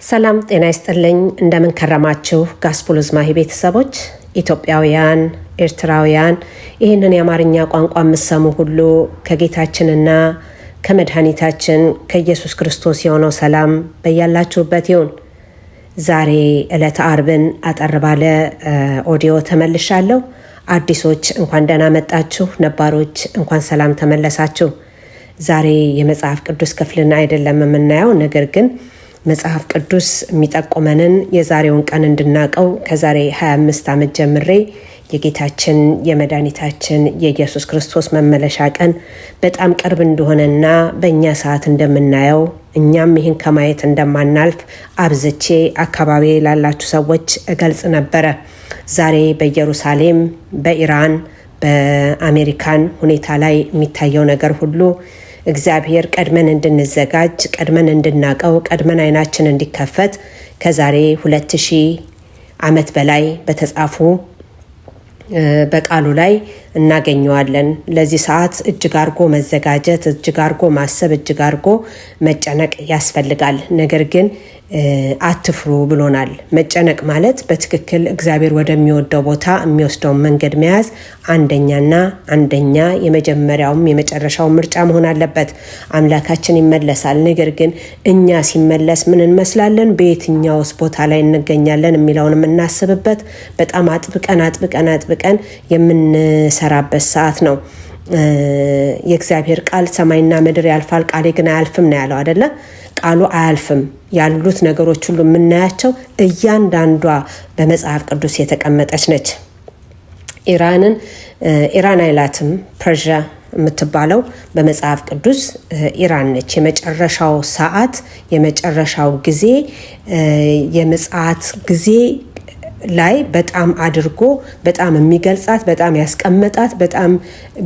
ሰላም ጤና ይስጥልኝ። እንደምን ከረማችሁ ጋስፑልዝ ማሂ ቤተሰቦች፣ ኢትዮጵያውያን፣ ኤርትራውያን ይህንን የአማርኛ ቋንቋ የምትሰሙ ሁሉ ከጌታችንና ከመድኃኒታችን ከኢየሱስ ክርስቶስ የሆነው ሰላም በያላችሁበት ይሁን። ዛሬ ዕለተ አርብን አጠር ባለ ኦዲዮ ተመልሻለሁ። አዲሶች እንኳን ደህና መጣችሁ፣ ነባሮች እንኳን ሰላም ተመለሳችሁ። ዛሬ የመጽሐፍ ቅዱስ ክፍልን አይደለም የምናየው፣ ነገር ግን መጽሐፍ ቅዱስ የሚጠቁመንን የዛሬውን ቀን እንድናቀው ከዛሬ 25 ዓመት ጀምሬ የጌታችን የመድኃኒታችን የኢየሱስ ክርስቶስ መመለሻ ቀን በጣም ቅርብ እንደሆነና በእኛ ሰዓት እንደምናየው እኛም ይህን ከማየት እንደማናልፍ አብዝቼ አካባቢ ላላችሁ ሰዎች እገልጽ ነበረ። ዛሬ በኢየሩሳሌም፣ በኢራን፣ በአሜሪካን ሁኔታ ላይ የሚታየው ነገር ሁሉ እግዚአብሔር ቀድመን እንድንዘጋጅ፣ ቀድመን እንድናቀው፣ ቀድመን አይናችን እንዲከፈት ከዛሬ 2000 ዓመት በላይ በተጻፉ በቃሉ ላይ እናገኘዋለን። ለዚህ ሰዓት እጅግ አርጎ መዘጋጀት፣ እጅግ አርጎ ማሰብ፣ እጅግ አርጎ መጨነቅ ያስፈልጋል። ነገር ግን አትፍሩ ብሎናል። መጨነቅ ማለት በትክክል እግዚአብሔር ወደሚወደው ቦታ የሚወስደውን መንገድ መያዝ አንደኛ የመጀመሪያውም የመጨረሻው ምርጫ መሆን አለበት። አምላካችን ይመለሳል። ነገር ግን እኛ ሲመለስ ምን እንመስላለን፣ በየትኛውስ ቦታ ላይ እንገኛለን የሚለውን የምናስብበት በጣም አጥብቀን የምንሰራበት ሰዓት ነው። የእግዚአብሔር ቃል ሰማይና ምድር ያልፋል፣ ቃሌ ግን አያልፍም ነው ያለው አይደለ? ቃሉ አያልፍም። ያሉት ነገሮች ሁሉ የምናያቸው እያንዳንዷ በመጽሐፍ ቅዱስ የተቀመጠች ነች። ኢራን አይላትም፣ ፐርዣ የምትባለው በመጽሐፍ ቅዱስ ኢራን ነች። የመጨረሻው ሰዓት፣ የመጨረሻው ጊዜ፣ የምጽአት ጊዜ ላይ በጣም አድርጎ በጣም የሚገልጻት፣ በጣም ያስቀመጣት፣ በጣም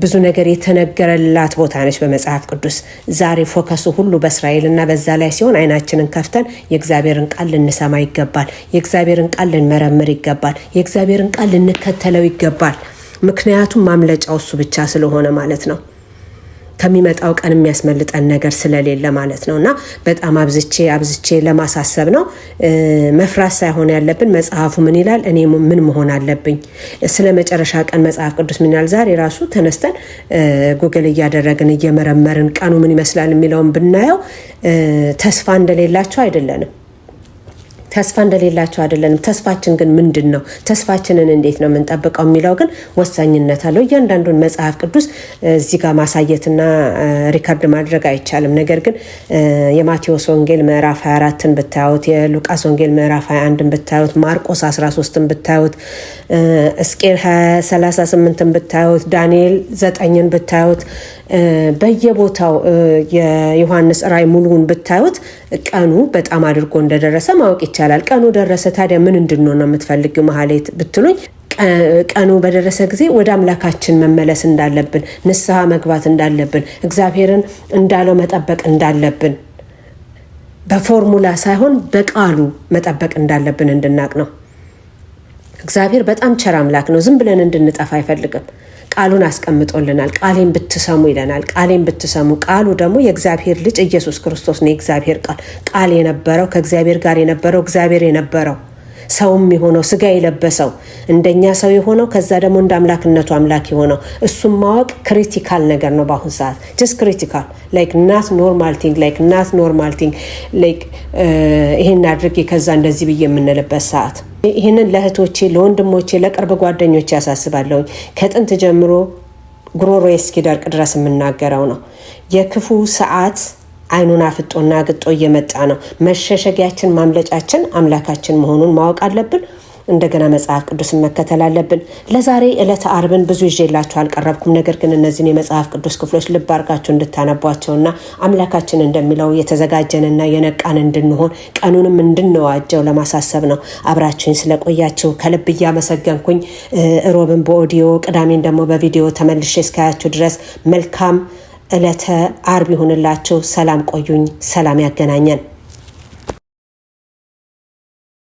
ብዙ ነገር የተነገረላት ቦታ ነች በመጽሐፍ ቅዱስ። ዛሬ ፎከሱ ሁሉ በእስራኤልና በዛ ላይ ሲሆን አይናችንን ከፍተን የእግዚአብሔርን ቃል ልንሰማ ይገባል። የእግዚአብሔርን ቃል ልንመረምር ይገባል። የእግዚአብሔርን ቃል ልንከተለው ይገባል። ምክንያቱም ማምለጫው እሱ ብቻ ስለሆነ ማለት ነው። ከሚመጣው ቀን የሚያስመልጠን ነገር ስለሌለ ማለት ነው። እና በጣም አብዝቼ ለማሳሰብ ነው። መፍራት ሳይሆን ያለብን መጽሐፉ ምን ይላል፣ እኔ ምን መሆን አለብኝ፣ ስለ መጨረሻ ቀን መጽሐፍ ቅዱስ ምን ይላል። ዛሬ ራሱ ተነስተን ጉግል እያደረግን እየመረመርን ቀኑ ምን ይመስላል የሚለውን ብናየው ተስፋ እንደሌላቸው አይደለንም። ተስፋችን ግን ምንድን ነው? ተስፋችንን እንዴት ነው የምንጠብቀው የሚለው ግን ወሳኝነት አለው። እያንዳንዱን መጽሐፍ ቅዱስ እዚህ ጋር ማሳየትና ሪከርድ ማድረግ አይቻልም። ነገር ግን የማቴዎስ ወንጌል ምዕራፍ 24ን ብታዩት፣ የሉቃስ ወንጌል ምዕራፍ 21ን ብታዩት፣ ማርቆስ 13ን ብታዩት፣ ሕዝቅኤል 38ን ብታዩት፣ ዳንኤል 9ን ብታዩት፣ በየቦታው የዮሐንስ ራእይ ሙሉውን ብታዩት ቀኑ በጣም አድርጎ እንደደረሰ ማወቅ ይቻላል። ቀኑ ደረሰ፣ ታዲያ ምን እንድንሆን ነው የምትፈልጊው መሐሌት ብትሉኝ፣ ቀኑ በደረሰ ጊዜ ወደ አምላካችን መመለስ እንዳለብን፣ ንስሐ መግባት እንዳለብን፣ እግዚአብሔርን እንዳለው መጠበቅ እንዳለብን፣ በፎርሙላ ሳይሆን በቃሉ መጠበቅ እንዳለብን እንድናቅ ነው። እግዚአብሔር በጣም ቸር አምላክ ነው። ዝም ብለን እንድንጠፋ አይፈልግም። ቃሉን አስቀምጦልናል። ቃሌን ብትሰሙ ይለናል። ቃሌን ብትሰሙ፣ ቃሉ ደግሞ የእግዚአብሔር ልጅ ኢየሱስ ክርስቶስ ነው። የእግዚአብሔር ቃል የነበረው፣ ከእግዚአብሔር ጋር የነበረው፣ እግዚአብሔር የነበረው፣ ሰውም የሆነው፣ ስጋ የለበሰው፣ እንደኛ ሰው የሆነው፣ ከዛ ደግሞ እንደ አምላክነቱ አምላክ የሆነው፣ እሱም ማወቅ ክሪቲካል ነገር ነው በአሁን ሰዓት። ጀስት ክሪቲካል ላይክ ናት ኖርማል ቲንግ ይሄን አድርጌ ከዛ እንደዚህ ብዬ የምንልበት ሰዓት። ይህንን ለእህቶቼ፣ ለወንድሞቼ፣ ለቅርብ ጓደኞቼ ያሳስባለሁኝ። ከጥንት ጀምሮ ጉሮሮ እስኪደርቅ ድረስ የምናገረው ነው። የክፉ ሰዓት አይኑን አፍጦና ግጦ እየመጣ ነው። መሸሸጊያችን፣ ማምለጫችን አምላካችን መሆኑን ማወቅ አለብን። እንደገና መጽሐፍ ቅዱስን መከተል አለብን። ለዛሬ ዕለተ አርብን ብዙ ይዤላችሁ አልቀረብኩም። ነገር ግን እነዚህን የመጽሐፍ ቅዱስ ክፍሎች ልብ አድርጋችሁ እንድታነቧቸውና አምላካችን እንደሚለው የተዘጋጀንና የነቃን እንድንሆን ቀኑንም እንድንዋጀው ለማሳሰብ ነው። አብራችሁኝ ስለቆያችሁ ከልብ እያመሰገንኩኝ ሮብን በኦዲዮ ቅዳሜን ደግሞ በቪዲዮ ተመልሼ እስካያችሁ ድረስ መልካም ዕለተ አርብ ይሁንላችሁ። ሰላም ቆዩኝ። ሰላም ያገናኘን።